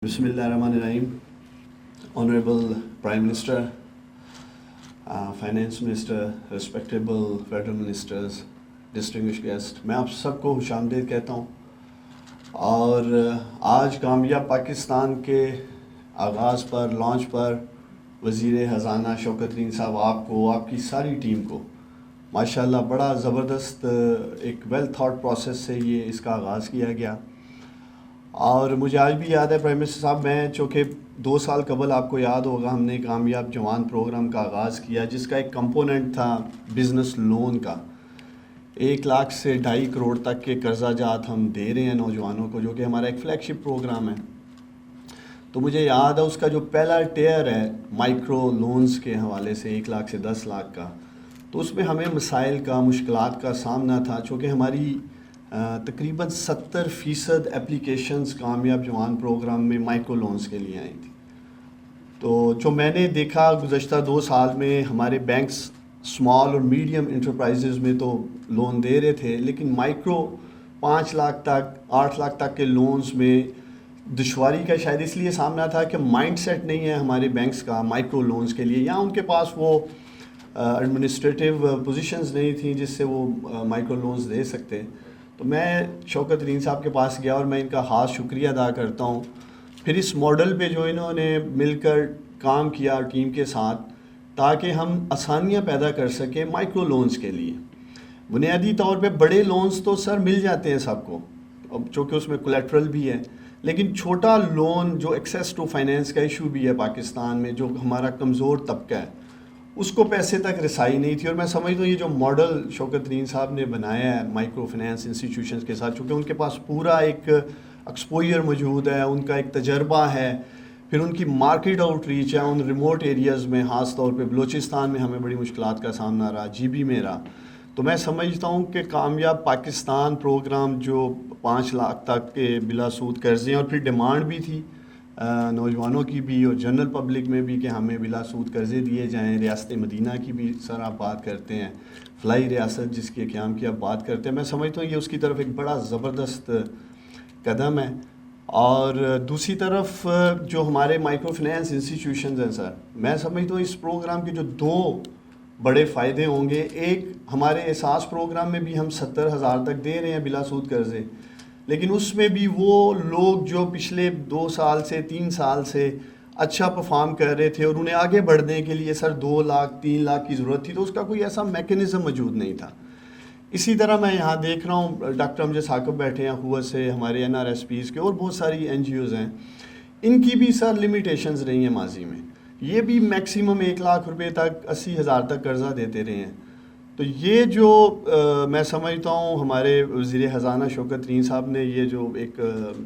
Bismillahirrahmanirrahim. Honorable Prime Minister, Finance Minister, respectable Federal Ministers, distinguished guests, میں آپ سب کو خوش آمدید کہتا ہوں. اور آج کامیاب پاکستان کے آغاز پر، لانچ پر وزیر خزانہ شوکت ترین صاحب آپ کو، آپ کی ساری ٹیم کو ماشاءاللہ بڑا زبردست ایک ویل تھاٹ پروسیس سے یہ اس کا آغاز کیا گیا. اور مجھے آج بھی یاد ہے پرائم منسٹر صاحب، میں چونکہ 2 سال قبل آپ کو یاد ہوگا ہم نے کامیاب جوان پروگرام کا آغاز کیا، جس کا ایک کمپوننٹ تھا بزنس لون کا. 1 لاکھ سے 2.5 کروڑ تک کے قرضہ جات ہم دے رہے ہیں نوجوانوں کو، جو کہ ہمارا ایک فلیگ شپ پروگرام ہے. تو مجھے یاد ہے اس کا جو پہلا ٹیئر ہے مائکرو لونز کے حوالے سے 1 لاکھ سے 10 لاکھ کا، تو اس میں ہمیں مسائل کا، مشکلات کا سامنا تھا، چونکہ ہماری تقریباً 70% اپلیکیشنز کامیاب جوان پروگرام میں مائکرو لونز کے لیے آئی تھی. تو جو میں نے دیکھا گزشتہ 2 سال میں، ہمارے بینکس اسمال اور میڈیم انٹرپرائزز میں تو لون دے رہے تھے، لیکن مائکرو 5 لاکھ تک، 8 لاکھ تک کے لونز میں دشواری کا شاید اس لیے سامنا تھا کہ مائنڈ سیٹ نہیں ہے ہمارے بینکس کا مائکرو لونز کے لیے، یا ان کے پاس وہ ایڈمنسٹریٹو پوزیشنز نہیں تھیں جس سے وہ مائکرو لونز دے سکتے. تو میں شوکت ترین صاحب کے پاس گیا اور میں ان کا خاص شکریہ ادا کرتا ہوں. پھر اس ماڈل پہ جو انہوں نے مل کر کام کیا ٹیم کے ساتھ، تاکہ ہم آسانیاں پیدا کر سکیں مائکرو لونز کے لیے. بنیادی طور پہ بڑے لونز تو سر مل جاتے ہیں سب کو، چونکہ اس میں کولیٹرل بھی ہے، لیکن چھوٹا لون جو ایکسیس ٹو فائنینس کا ایشو بھی ہے پاکستان میں، جو ہمارا کمزور طبقہ ہے، اس کو پیسے تک رسائی نہیں تھی. اور میں سمجھتا ہوں یہ جو ماڈل شوکت ترین صاحب نے بنایا ہے مائکرو فائنینس انسٹیٹیوشنز کے ساتھ، چونکہ ان کے پاس پورا ایک ایکسپوئر موجود ہے، ان کا ایک تجربہ ہے، پھر ان کی مارکیٹ آؤٹ ریچ ہے ان ریموٹ ایریاز میں، خاص طور پہ بلوچستان میں ہمیں بڑی مشکلات کا سامنا رہا، جی بی میں رہا. تو میں سمجھتا ہوں کہ کامیاب پاکستان پروگرام جو 5 لاکھ تک کے بلا سود قرضے، اور پھر ڈیمانڈ بھی تھی نوجوانوں کی بھی اور جنرل پبلک میں بھی کہ ہمیں بلا سود قرضے دیے جائیں. ریاست مدینہ کی بھی سر آپ بات کرتے ہیں، فلائی ریاست جس کے قیام کی آپ بات کرتے ہیں. میں سمجھتا ہوں یہ اس کی طرف ایک بڑا زبردست قدم ہے. اور دوسری طرف جو ہمارے مائکرو فائنینس انسٹیٹیوشنز ہیں سر، میں سمجھتا ہوں اس پروگرام کے جو 2 بڑے فائدے ہوں گے. ایک، ہمارے احساس پروگرام میں بھی ہم 70,000 تک دے رہے ہیں بلا سود قرضے، لیکن اس میں بھی وہ لوگ جو پچھلے 2 سال سے 3 سال سے اچھا پرفارم کر رہے تھے اور انہیں آگے بڑھنے کے لیے سر 2 لاکھ 3 لاکھ کی ضرورت تھی، تو اس کا کوئی ایسا میکینزم موجود نہیں تھا. اسی طرح میں یہاں دیکھ رہا ہوں ڈاکٹر امجد ثاقب بیٹھے ہیں قوت سے، ہمارے NRSPs کے اور بہت ساری NGOs ہیں، ان کی بھی سر لمیٹیشنز رہی ہیں ماضی میں. یہ بھی میکسیمم 1 لاکھ روپے تک 80,000 تک قرضہ دیتے رہے ہیں. تو یہ جو میں سمجھتا ہوں ہمارے وزیر خزانہ شوکت ترین صاحب نے یہ جو ایک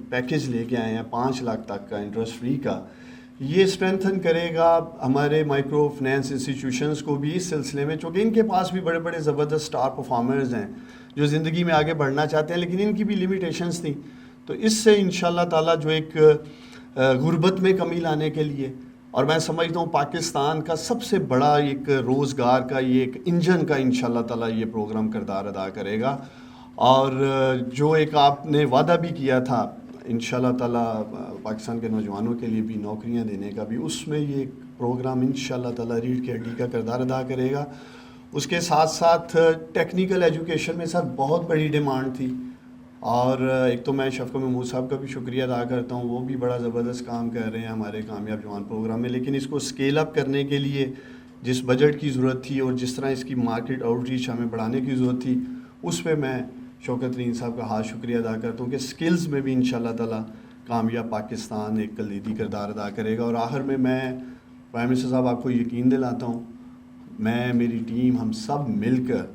پیکیج لے کے آئے ہیں 5 لاکھ تک کا انٹرسٹ فری کا، یہ اسٹرینتھن کرے گا ہمارے مائکرو فائنینس انسٹیٹیوشنز کو بھی اس سلسلے میں، چونکہ ان کے پاس بھی بڑے بڑے زبردست اسٹار پرفارمرز ہیں جو زندگی میں آگے بڑھنا چاہتے ہیں، لیکن ان کی بھی لمیٹیشنز تھیں. تو اس سے انشاءاللہ تعالیٰ جو ایک غربت میں کمی لانے کے لیے، اور میں سمجھتا ہوں پاکستان کا سب سے بڑا ایک روزگار کا یہ ایک انجن کا انشاءاللہ تعالیٰ یہ پروگرام کردار ادا کرے گا. اور جو ایک آپ نے وعدہ بھی کیا تھا انشاءاللہ تعالیٰ پاکستان کے نوجوانوں کے لیے بھی نوکریاں دینے کا بھی، اس میں یہ پروگرام انشاءاللہ تعالیٰ ریڑھ کی ہڈی کا کردار ادا کرے گا. اس کے ساتھ ساتھ ٹیکنیکل ایجوکیشن میں سر بہت بڑی ڈیمانڈ تھی، اور ایک تو میں شفقت محمود صاحب کا بھی شکریہ ادا کرتا ہوں، وہ بھی بڑا زبردست کام کر رہے ہیں ہمارے کامیاب جوان پروگرام میں. لیکن اس کو اسکیل اپ کرنے کے لیے جس بجٹ کی ضرورت تھی اور جس طرح اس کی مارکیٹ آؤٹ ریچ ہمیں بڑھانے کی ضرورت تھی، اس پہ میں شوکت ترین صاحب کا خاص شکریہ ادا کرتا ہوں کہ سکلز میں بھی انشاءاللہ تعالیٰ کامیاب پاکستان ایک کلیدی کردار ادا کرے گا. اور آخر میں پرائم منسٹر صاحب آپ کو یقین دلاتا ہوں، میں، میری ٹیم، ہم سب مل کر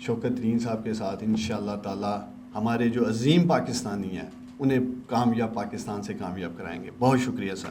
شوکت ترین صاحب کے ساتھ انشاءاللہ تعالیٰ ہمارے جو عظیم پاکستانی ہیں انہیں کامیاب پاکستان سے کامیاب کرائیں گے. بہت شکریہ سر.